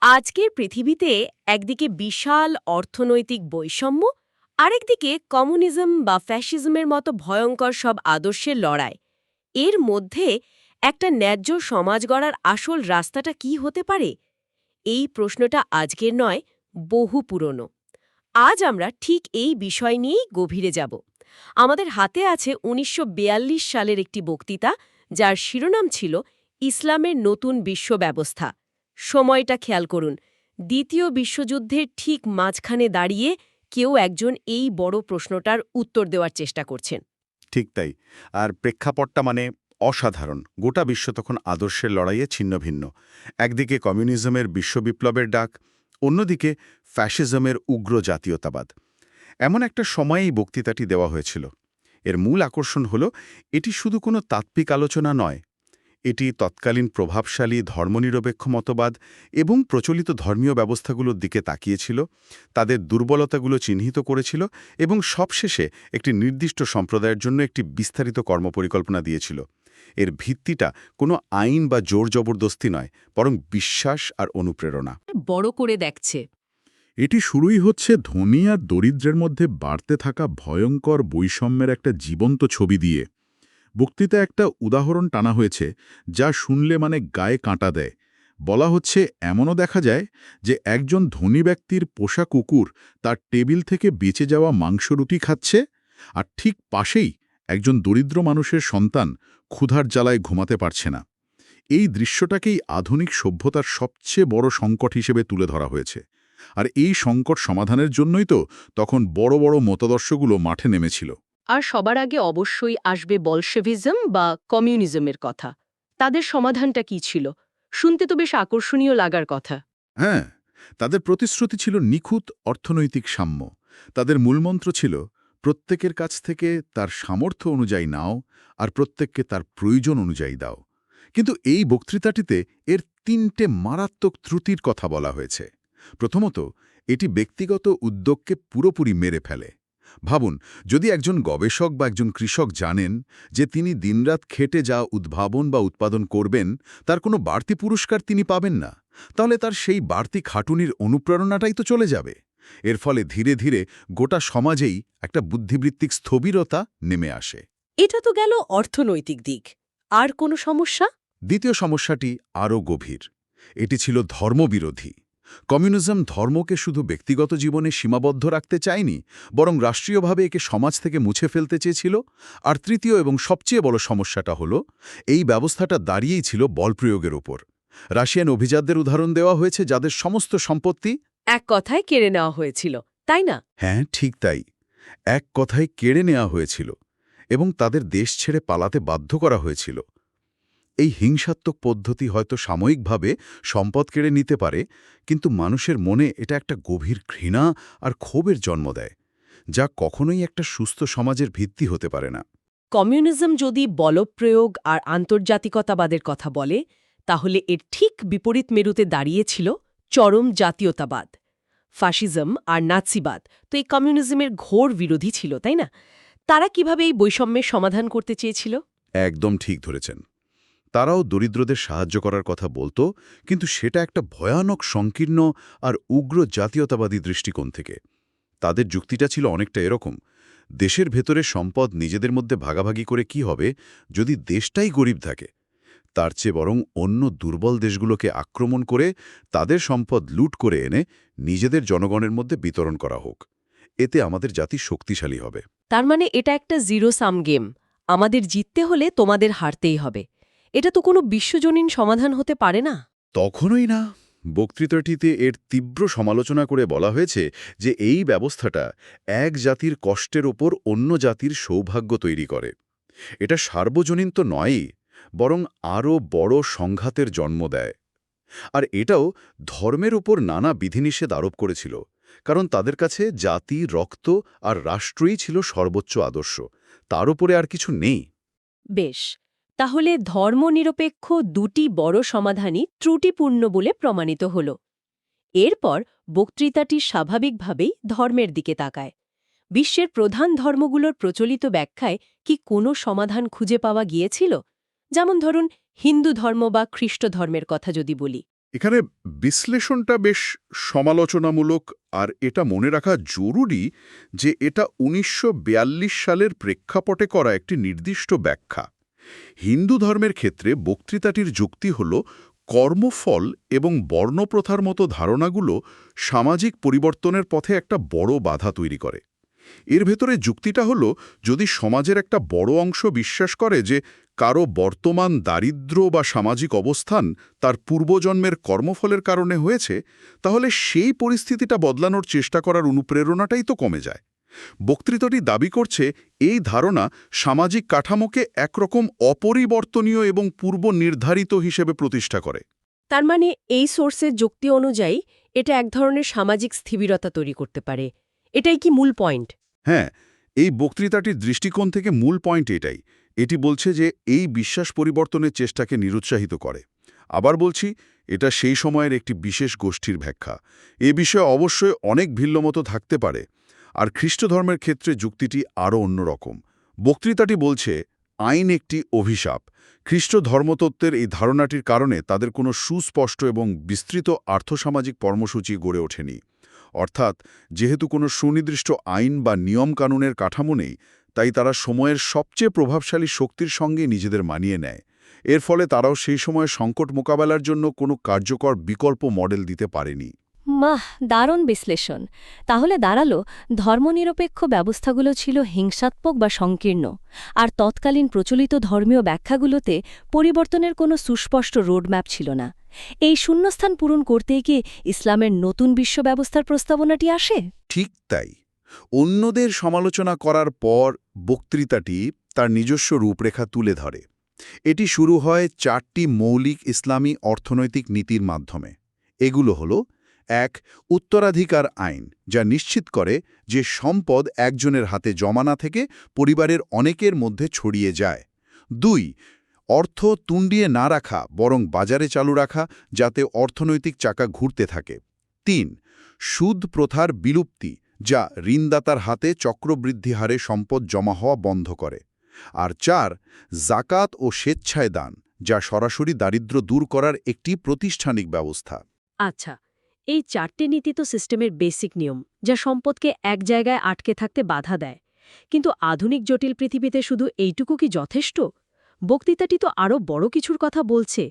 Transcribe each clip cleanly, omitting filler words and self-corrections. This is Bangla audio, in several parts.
আজকের পৃথিবীতে একদিকে বিশাল অর্থনৈতিক বৈষম্য, আরেকদিকে কমিউনিজম বা ফ্যাসিজমের মতো ভয়ঙ্কর সব আদর্শের লড়াই। এর মধ্যে একটা ন্যায্য সমাজ গড়ার আসল রাস্তাটা কি হতে পারে? এই প্রশ্নটা আজকের নয়, বহু পুরনো। আজ আমরা ঠিক এই বিষয় নিয়েই গভীরে যাব। আমাদের হাতে আছে ১৯৪২ সালের একটি বক্তৃতা, যার শিরোনাম ছিল ইসলামের নতুন বিশ্ব ব্যবস্থা। সময়টা খেয়াল করুন, দ্বিতীয় বিশ্বযুদ্ধের ঠিক মাঝখানে দাঁড়িয়ে কেউ একজন এই বড় প্রশ্নটার উত্তর দেওয়ার চেষ্টা করছেন। ঠিক তাই। আর প্রেক্ষাপটটা অসাধারণ। গোটা বিশ্ব তখন আদর্শের লড়াইয়ে ছিন্নভিন্ন। একদিকে কমিউনিজমের বিশ্ববিপ্লবের ডাক, অন্যদিকে ফ্যাসিজমের উগ্র জাতীয়তাবাদ। এমন একটা সময়েই বক্তৃতাটি দেওয়া হয়েছিল। এর মূল আকর্ষণ হল, এটি শুধু কোনো তাত্ত্বিক আলোচনা নয়, এটি তৎকালীন প্রভাবশালী ধর্মনিরপেক্ষ মতবাদ এবং প্রচলিত ধর্মীয় ব্যবস্থাগুলোর দিকে তাকিয়েছিল, তাদের দুর্বলতাগুলো চিহ্নিত করেছিল এবং সবশেষে একটি নির্দিষ্ট সম্প্রদায়ের জন্য একটি বিস্তারিত কর্মপরিকল্পনা দিয়েছিল। এর ভিত্তিটা কোনো আইন বা জোর জবরদস্তি নয়, বরং বিশ্বাস আর অনুপ্রেরণা। বড় করে দেখছে। এটি শুরুই হচ্ছে ধনী আর দরিদ্রের মধ্যে বাড়তে থাকা ভয়ঙ্কর বৈষম্যের একটা জীবন্ত ছবি দিয়ে। বক্তৃতা একটা উদাহরণ টানা হয়েছে, যা শুনলে গায়ে কাঁটা দেয়। বলা হচ্ছে, এমনও দেখা যায় যে একজন ধনী ব্যক্তির পোষা কুকুর তার টেবিল থেকে বেঁচে যাওয়া মাংসরুটি খাচ্ছে, আর ঠিক পাশেই একজন দরিদ্র মানুষের সন্তান ক্ষুধার জ্বালায় ঘুমাতে পারছে না। এই দৃশ্যটাকেই আধুনিক সভ্যতার সবচেয়ে বড় সংকট হিসেবে তুলে ধরা হয়েছে। আর এই সংকট সমাধানের জন্যই তো তখন বড় বড় মতাদর্শগুলো মাঠে নেমেছিল। আর সবার আগে অবশ্যই আসবে বলশেভিজম বা কমিউনিজমের কথা। তাদের সমাধানটা কি ছিল? শুনতে তো বেশ আকর্ষণীয় লাগার কথা। হ্যাঁ, তাদের প্রতিশ্রুতি ছিল নিখুঁত অর্থনৈতিক সাম্য। তাদের মূলমন্ত্র ছিল, প্রত্যেকের কাছ থেকে তার সামর্থ্য অনুযায়ী নাও, আর প্রত্যেককে তার প্রয়োজন অনুযায়ী দাও। কিন্তু এই বক্তৃতাটিতে এর ৩টে মারাত্মক ত্রুটির কথা বলা হয়েছে। প্রথমত, এটি ব্যক্তিগত উদ্যোগকে পুরোপুরি মেরে ফেলে। ভাবুন, যদি একজন গবেষক বা একজন কৃষক জানেন যে তিনি দিনরাত খেটে যা উদ্ভাবন বা উৎপাদন করবেন, তার কোনো বাড়তি পুরস্কার তিনি পাবেন না, তাহলে তার সেই বাড়তি খাটুনির অনুপ্রেরণাটাই তো চলে যাবে। এর ফলে ধীরে ধীরে গোটা সমাজেই একটা বুদ্ধিবৃত্তিক স্থবিরতা নেমে আসে। এটা তো গেল অর্থনৈতিক দিক। আর কোনো সমস্যা? দ্বিতীয় সমস্যাটি আরও গভীর। এটি ছিল ধর্মবিরোধী। কমিউনিজম ধর্মকে শুধু ব্যক্তিগত জীবনে সীমাবদ্ধ রাখতে চায়নি, বরং রাষ্ট্রীয়ভাবে একে সমাজ থেকে মুছে ফেলতে চেয়েছিল। আর তৃতীয় এবং সবচেয়ে বড় সমস্যাটা হলো, এই ব্যবস্থাটা দাঁড়িয়েই ছিল বলপ্রয়োগের উপর। রাশিয়ান অভিজাতদের উদাহরণ দেওয়া হয়েছে, যাদের সমস্ত সম্পত্তি এক কথায় কেড়ে নেওয়া হয়েছিল, তাই না? হ্যাঁ, ঠিক তাই, এক কথায় কেড়ে নেওয়া হয়েছিল এবং তাদের দেশ ছেড়ে পালাতে বাধ্য করা হয়েছিল। এই হিংসাত্মক পদ্ধতি হয়তো সাময়িকভাবে সম্পদ কেড়ে নিতে পারে, কিন্তু মানুষের মনে এটা একটা গভীর ঘৃণা আর ক্ষোভের জন্ম দেয়, যা কখনোই একটা সুস্থ সমাজের ভিত্তি হতে পারে না। কমিউনিজম যদি বলপ্রয়োগ আর আন্তর্জাতিকতাবাদের কথা বলে, তাহলে এর ঠিক বিপরীত মেরুতে দাঁড়িয়েছিল চরম জাতীয়তাবাদ। ফাসিজম আর নাৎসিবাদ তো এই কমিউনিজমের ঘোর বিরোধী ছিল, তাই না? তারা কিভাবে এই বৈষম্যের সমাধান করতে চেয়েছিল? একদম ঠিক ধরেছেন। তারাও দরিদ্রদের সাহায্য করার কথা বলতো, কিন্তু সেটা একটা ভয়ানক সংকীর্ণ আর উগ্র জাতীয়তাবাদী দৃষ্টিকোণ থেকে। তাদের যুক্তিটা ছিল অনেকটা এরকম: দেশের ভেতরে সম্পদ নিজেদের মধ্যে ভাগাভাগি করে কি হবে যদি দেশটাই গরিব থাকে? তার চেয়ে বরং অন্য দুর্বল দেশগুলোকে আক্রমণ করে তাদের সম্পদ লুট করে এনে নিজেদের জনগণের মধ্যে বিতরণ করা হোক। এতে আমাদের জাতি শক্তিশালী হবে। তার মানে এটা একটা জিরো সাম গেম। আমাদের জিততে হলে তোমাদের হারতেই হবে। এটা তো কোনো বিশ্বজনীন সমাধান হতে পারে না। তখনই না। বক্তৃতাটিতে এর তীব্র সমালোচনা করে বলা হয়েছে যে এই ব্যবস্থাটা এক জাতির কষ্টের ওপর অন্য জাতির সৌভাগ্য তৈরি করে। এটা সার্বজনীন তো নয়ই, বরং আরও বড় সংঘাতের জন্ম দেয়। আর এটাও ধর্মের ওপর নানা বিধিনিষেধ আরোপ করেছিল, কারণ তাদের কাছে জাতি, রক্ত আর রাষ্ট্রই ছিল সর্বোচ্চ আদর্শ, তার উপরে আর কিছু নেই। বেশ, তাহলে ধর্মনিরপেক্ষ দুটি বড় সমাধানই ত্রুটিপূর্ণ বলে প্রমাণিত হল। এরপর বক্তৃতাটি স্বাভাবিকভাবেই ধর্মের দিকে তাকায়। বিশ্বের প্রধান ধর্মগুলোর প্রচলিত ব্যাখ্যায় কি কোনো সমাধান খুঁজে পাওয়া গিয়েছিল? যেমন ধরুন, হিন্দু ধর্ম বা খ্রিস্ট ধর্মের কথা যদি বলি। এখানে বিশ্লেষণটা বেশ সমালোচনামূলক, আর এটা মনে রাখা জরুরি যে এটা ১৯৪২ সালের প্রেক্ষাপটে করা একটি নির্দিষ্ট ব্যাখ্যা। হিন্দু ধর্মের ক্ষেত্রে বক্তৃতাটির যুক্তি হল কর্মফল এবং বর্ণপ্রথার মতো ধারণাগুলো সামাজিক পরিবর্তনের পথে একটা বড় বাধা তৈরি করে। এর ভেতরে যুক্তিটা হল, যদি সমাজের একটা বড় অংশ বিশ্বাস করে যে কারো বর্তমান দারিদ্র্য বা সামাজিক অবস্থান তার পূর্বজন্মের কর্মফলের কারণে হয়েছে, তাহলে সেই পরিস্থিতিটা বদলানোর চেষ্টা করার অনুপ্রেরণাটাই তো কমে যায়। বক্তৃতাটি দাবি করছে এই ধারণা সামাজিক কাঠামোকে একরকম অপরিবর্তনীয় এবং পূর্ব নির্ধারিত হিসেবে প্রতিষ্ঠা করে। তার মানে এই সোর্সের যুক্তি অনুযায়ী এটা এক ধরনের সামাজিক স্থিরতা তৈরি করতে পারে। এটাই কি মূল পয়েন্ট? হ্যাঁ, এই বক্তৃতাটির দৃষ্টিকোণ থেকে মূল পয়েন্ট এটাই। এটি বলছে যে এই বিশ্বাস পরিবর্তনের চেষ্টাকে নিরুৎসাহিত করে। আবার বলছি, এটা সেই সময়ের একটি বিশেষ গোষ্ঠীর ব্যাখ্যা। এ বিষয়ে অবশ্যই অনেক ভিন্নমত থাকতে পারে। আর খ্রিস্ট ধর্মের ক্ষেত্রে যুক্তিটি আরও অন্যরকম। বক্তৃতাটি বলছে আইন একটি অভিশাপ। খ্রিস্ট ধর্মতত্ত্বের এই ধারণাটির কারণে তাদের কোনো সুস্পষ্ট এবং বিস্তৃত আর্থসামাজিক কর্মসূচি গড়ে ওঠেনি। অর্থাৎ যেহেতু কোনো সুনির্দিষ্ট আইন বা নিয়মকানুনের কাঠামো নেই, তাই তারা সময়ের সবচেয়ে প্রভাবশালী শক্তির সঙ্গে নিজেদের মানিয়ে নেয়। এর ফলে তারাও সেই সময় সংকট মোকাবেলার জন্য কোনো কার্যকর বিকল্প মডেল দিতে পারেনি। মাহ, দারুণ বিশ্লেষণ। তাহলে দাঁড়ালো ধর্মনিরপেক্ষ ব্যবস্থাগুলো ছিল হিংসাত্মক বা সংকীর্ণ, আর তৎকালীন প্রচলিত ধর্মীয় ব্যাখ্যাগুলোতে পরিবর্তনের কোনো সুস্পষ্ট রোডম্যাপ ছিল না। এই শূন্যস্থান পূরণ করতে গিয়ে ইসলামের নতুন বিশ্ব ব্যবস্থার প্রস্তাবনাটি আসে। ঠিক তাই। অন্যদের সমালোচনা করার পর বক্তৃতাটি তার নিজস্ব রূপরেখা তুলে ধরে। এটি শুরু হয় 4টি মৌলিক ইসলামী অর্থনৈতিক নীতির মাধ্যমে। এগুলো হল: ১. উত্তরাধিকার আইন, যা নিশ্চিত করে যে সম্পদ একজনের হাতে জমা না থেকে পরিবারের অনেকের মধ্যে ছড়িয়ে যায়। ২. অর্থ তুণ্ডিয়ে না রাখা, বরং বাজারে চালু রাখা, যাতে অর্থনৈতিক চাকা ঘুরতে থাকে। ৩. সুদ প্রথার বিলুপ্তি, যা ঋণদাতার হাতে চক্রবৃদ্ধি হারে সম্পদ জমা হওয়া বন্ধ করে। আর ৪. জাকাত ও স্বেচ্ছায় দান, যা সরাসরি দারিদ্র্য দূর করার একটি প্রাতিষ্ঠানিক ব্যবস্থা। আচ্ছা, এই 4টে নীতি তো সিস্টেমের বেসিক নিয়ম, যা সম্পদকে এক জায়গায় আটকে থাকতে বাধা দেয়। কিন্তু আধুনিক জটিল পৃথিবীতে শুধু এইটুকু কি যথেষ্ট? বক্তৃতাটি তো আরও বড় কিছুর কথা বলছে।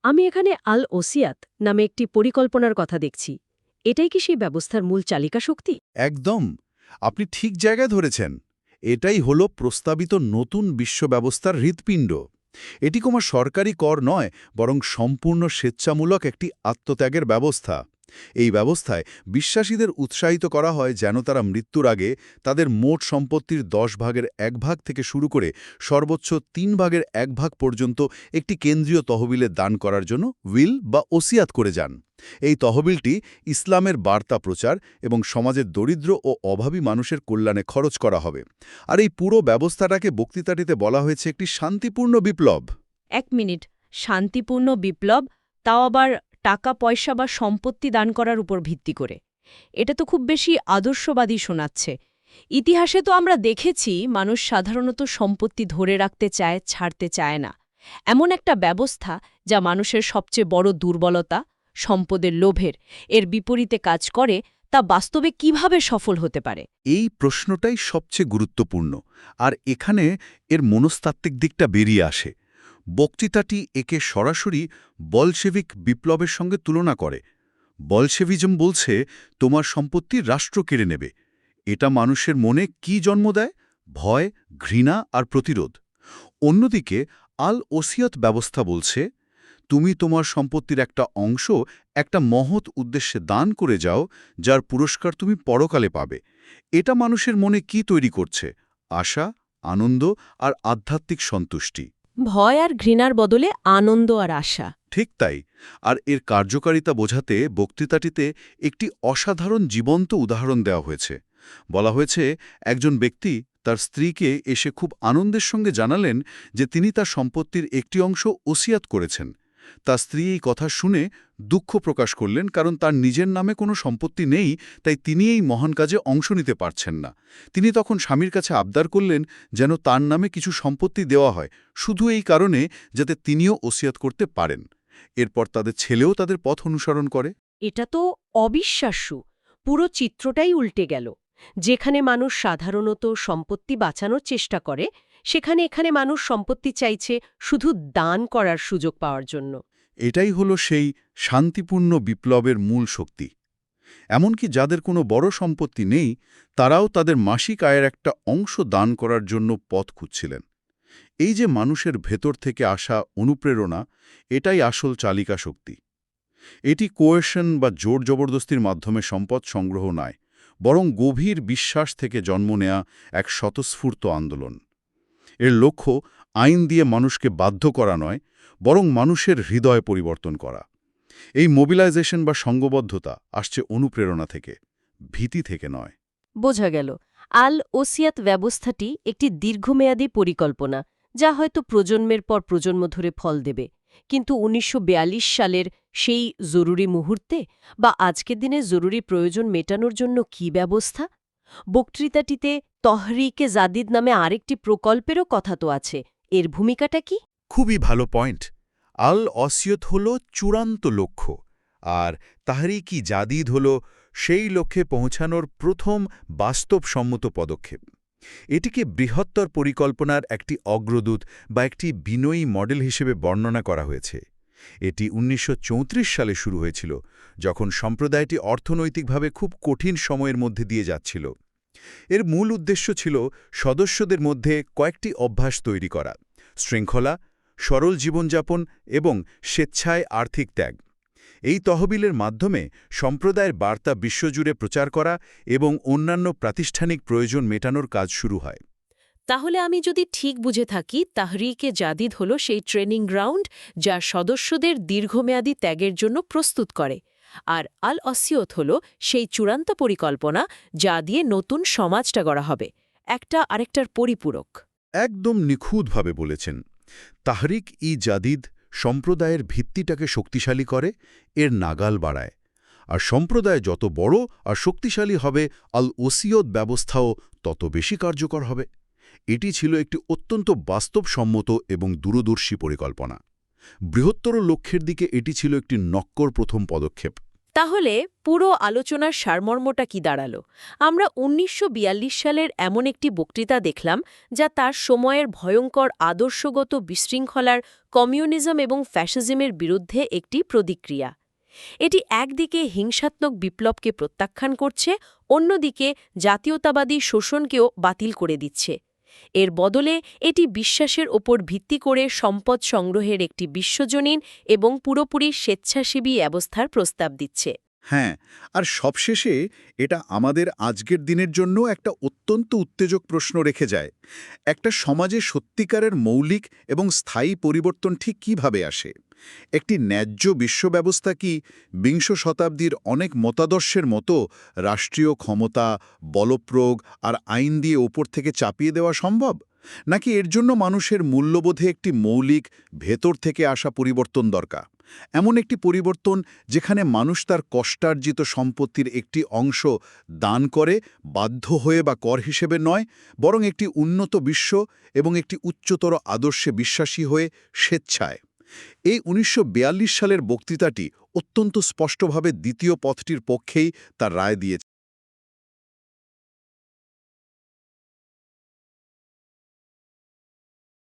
আমি এখানে আল ওসিয়াত নামে একটি পরিকল্পনার কথা দেখছি। এটাই কি সেই ব্যবস্থার মূল চালিকা শক্তি? একদম, আপনি ঠিক জায়গায় ধরেছেন। এটাই হলো প্রস্তাবিত নতুন বিশ্ব ব্যবস্থার হৃৎপিণ্ড। এটি কোনো সরকারি কর নয়, বরং সম্পূর্ণ স্বেচ্ছামূলক একটি আত্মত্যাগের ব্যবস্থা। এই ব্যবস্থায় বিশ্বাসীদের উৎসাহিত করা হয় যেন তারা মৃত্যুর আগে তাদের মোট সম্পত্তির 10 ভাগের 1 ভাগ থেকে শুরু করে সর্বোচ্চ 3 ভাগের 1 ভাগ পর্যন্ত একটি কেন্দ্রীয় তহবিলে দান করার জন্য উইল বা ওসিয়াত করে যান। এই তহবিলটি ইসলামের বার্তা প্রচার এবং সমাজের দরিদ্র ও অভাবী মানুষের কল্যাণে খরচ করা হবে। আর এই পুরো ব্যবস্থাটাকে বক্তৃতাটিতে বলা হয়েছে একটি শান্তিপূর্ণ বিপ্লব। 1 মিনিট, শান্তিপূর্ণ বিপ্লব, তাও আবার টাকা পয়সা বা সম্পত্তি দান করার উপর ভিত্তি করে। এটা তো খুব বেশি আদর্শবাদী শোনাচ্ছে। ইতিহাসে তো আমরা দেখেছি মানুষ সাধারণত সম্পত্তি ধরে রাখতে চায়, ছাড়তে চায় না। এমন একটা ব্যবস্থা যা মানুষের সবচেয়ে বড় দুর্বলতা, সম্পদের লোভের, এর বিপরীতে কাজ করে, তা বাস্তবে কিভাবে সফল হতে পারে? এই প্রশ্নটাই সবচেয়ে গুরুত্বপূর্ণ, আর এখানে এর মনস্তাত্ত্বিক দিকটা বেরিয়ে আসে। বক্তৃতাটি একে সরাসরি বলশেভিক বিপ্লবের সঙ্গে তুলনা করে। বলশেভিজম বলছে তোমার সম্পত্তি রাষ্ট্র কেড়ে নেবে। এটা মানুষের মনে কি জন্ম দেয়? ভয়, ঘৃণা আর প্রতিরোধ। অন্যদিকে আল ওসিয়ত ব্যবস্থা বলছে তুমি তোমার সম্পত্তির একটা অংশ একটা মহৎ উদ্দেশ্যে দান করে যাও, যার পুরস্কার তুমি পরকালে পাবে। এটা মানুষের মনে কি তৈরি করছে? আশা, আনন্দ আর আধ্যাত্মিক সন্তুষ্টি। ভয় আর ঘৃণার বদলে আনন্দ আর আশা। ঠিক তাই। আর এর কার্যকারিতা বোঝাতে বক্তৃতাটিতে একটি অসাধারণ জীবন্ত উদাহরণ দেওয়া হয়েছে। বলা হয়েছে একজন ব্যক্তি তার স্ত্রীকে এসে খুব আনন্দের সঙ্গে জানালেন যে তিনি তার সম্পত্তির একটি অংশ ওসিয়াত করেছেন। তার স্ত্রী এই কথা শুনে দুঃখ প্রকাশ করলেন, কারণ তার নিজের নামে কোনো সম্পত্তি নেই, তাই তিনি এই মহান কাজে অংশ নিতে পারছেন না। তিনি তখন স্বামীর কাছে আবদার করলেন যেন তার নামে কিছু সম্পত্তি দেওয়া হয়, শুধু এই কারণে যাতে তিনিও ওসিয়াত করতে পারেন। এরপর তাদের ছেলেও তাদের পথ অনুসরণ করে। এটা তো অবিশ্বাস্য। পুরো চিত্রটাই উল্টে গেল। যেখানে মানুষ সাধারণত সম্পত্তি বাঁচানোর চেষ্টা করে, সেখানে এখানে মানুষ সম্পত্তি চাইছে শুধু দান করার সুযোগ পাওয়ার জন্য। এটাই হলো সেই শান্তিপূর্ণ বিপ্লবের মূল শক্তি। এমনকি যাদের কোনো বড় সম্পত্তি নেই, তারাও তাদের মাসিক আয়ের একটা অংশ দান করার জন্য পথ খুঁজছিলেন। এই যে মানুষের ভেতর থেকে আসা অনুপ্রেরণা, এটাই আসল চালিকা শক্তি। এটি কোয়েশন বা জোর জবরদস্তির মাধ্যমে সম্পদ সংগ্রহ নয়, বরং গভীর বিশ্বাস থেকে জন্ম নেয়া এক স্বতঃস্ফূর্ত আন্দোলন। এর লক্ষ্য আইন দিয়ে মানুষকে বাধ্য করা নয়, বরং মানুষের হৃদয় পরিবর্তন করা। এই মোবিলাইজেশন বা সংঘবদ্ধতা আসছে অনুপ্রেরণা থেকে, ভীতি থেকে নয়। বোঝা গেল, আল ওসিয়াত ব্যবস্থাটি একটি দীর্ঘমেয়াদী পরিকল্পনা, যা হয়তো প্রজন্মের পর প্রজন্ম ধরে ফল দেবে। কিন্তু ১৯৪২ সালের সেই জরুরি মুহূর্তে বা আজকের দিনে জরুরি প্রয়োজন মেটানোর জন্য কি ব্যবস্থা? বক্তৃতাটিতে তহরিকে জাদিদ নামে আরেকটি প্রকল্পেরও কথা তো আছে। এর ভূমিকাটা কি? খুবই ভালো পয়েন্ট। আল ওসিয়ত হল চূড়ান্ত লক্ষ্য, আর তাহরিক-ই জাদিদ হল সেই লক্ষ্যে পৌঁছানোর প্রথম বাস্তবসম্মত পদক্ষেপ। এটিকে বৃহত্তর পরিকল্পনার একটি অগ্রদূত বা একটি বিনয়ী মডেল হিসেবে বর্ণনা করা হয়েছে। এটি ১৯৩৪ সালে শুরু হয়েছিল, যখন সম্প্রদায়টি অর্থনৈতিকভাবে খুব কঠিন সময়ের মধ্যে দিয়ে যাচ্ছিল। এর মূল উদ্দেশ্য ছিল সদস্যদের মধ্যে কয়েকটি অভ্যাস তৈরি করা: শৃঙ্খলা, সরল জীবনযাপন এবং স্বেচ্ছায় আর্থিক ত্যাগ। এই তহবিলের মাধ্যমে সম্প্রদায়ের বার্তা বিশ্বজুড়ে প্রচার করা এবং অন্যান্য প্রাতিষ্ঠানিক প্রয়োজন মেটানোর কাজ শুরু হয়। তাহলে আমি যদি ঠিক বুঝে থাকি, তাহরিকে জাদিদ হল সেই ট্রেনিং গ্রাউন্ড যা সদস্যদের দীর্ঘমেয়াদী ত্যাগের জন্য প্রস্তুত করে, আর আল ওসিয়ত হল সেই চূড়ান্ত পরিকল্পনা যা দিয়ে নতুন সমাজটা গড়া হবে, একটা আরেকটার পরিপূরক। একদম নিখুঁতভাবে বলেছেন। তাহরিক-ই জাদিদ সম্প্রদায়ের ভিত্তিটাকে শক্তিশালী করে, এর নাগাল বাড়ায়। আর সম্প্রদায় যত বড় আর শক্তিশালী হবে, আল ওসিয়ত ব্যবস্থাও তত বেশি কার্যকর হবে। এটি ছিল একটি অত্যন্ত বাস্তবসম্মত এবং দূরদর্শী পরিকল্পনা। বৃহত্তর লক্ষ্যের দিকে এটি ছিল একটি নক্কর প্রথম পদক্ষেপ। তাহলে পুরো আলোচনার সারমর্মটা কি দাঁড়ালো? আমরা ১৯৪২ সালের এমন একটি বক্তৃতা দেখলাম যা তার সময়ের ভয়ঙ্কর আদর্শগত বিশৃঙ্খলার, কমিউনিজম এবং ফ্যাসিজমের বিরুদ্ধে একটি প্রতিক্রিয়া। এটি একদিকে হিংসাত্মক বিপ্লবকে প্রত্যাখ্যান করছে, অন্যদিকে জাতীয়তাবাদী শোষণকেও বাতিল করে দিচ্ছে। এর বদলে এটি বিশ্বাসের ওপর ভিত্তি করে সম্পদ সংগ্রহের একটি বিশ্বজনীন এবং পুরোপুরি স্বেচ্ছাসেবী ব্যবস্থার প্রস্তাব দিচ্ছে। হ্যাঁ, আর সবশেষে এটা আমাদের আজকের দিনের জন্য একটা অত্যন্ত উত্তেজক প্রশ্ন রেখে যায়। একটা সমাজে সত্যিকারের মৌলিক এবং স্থায়ী পরিবর্তন ঠিক কিভাবে আসে? একটি ন্যায্য বিশ্বব্যবস্থা কি বিংশ শতাব্দীর অনেক মতাদর্শের মতো রাষ্ট্রীয় ক্ষমতা, বলপ্রয়োগ আর আইন দিয়ে ওপর থেকে চাপিয়ে দেওয়া সম্ভব? নাকি এর জন্য মানুষের মূল্যবোধে একটি মৌলিক, ভেতর থেকে আসা পরিবর্তন দরকার? এমন একটি পরিবর্তন যেখানে মানুষ তার কষ্টার্জিত সম্পত্তির একটি অংশ দান করে, বাধ্য হয়ে বা কর হিসেবে নয়, বরং একটি উন্নত বিশ্ব এবং একটি উচ্চতর আদর্শে বিশ্বাসী হয়ে স্বেচ্ছায়। এই ১৯৪২ সালের বক্তৃতাটি অত্যন্ত স্পষ্টভাবে দ্বিতীয় পথটির পক্ষেই তার রায় দিয়েছে।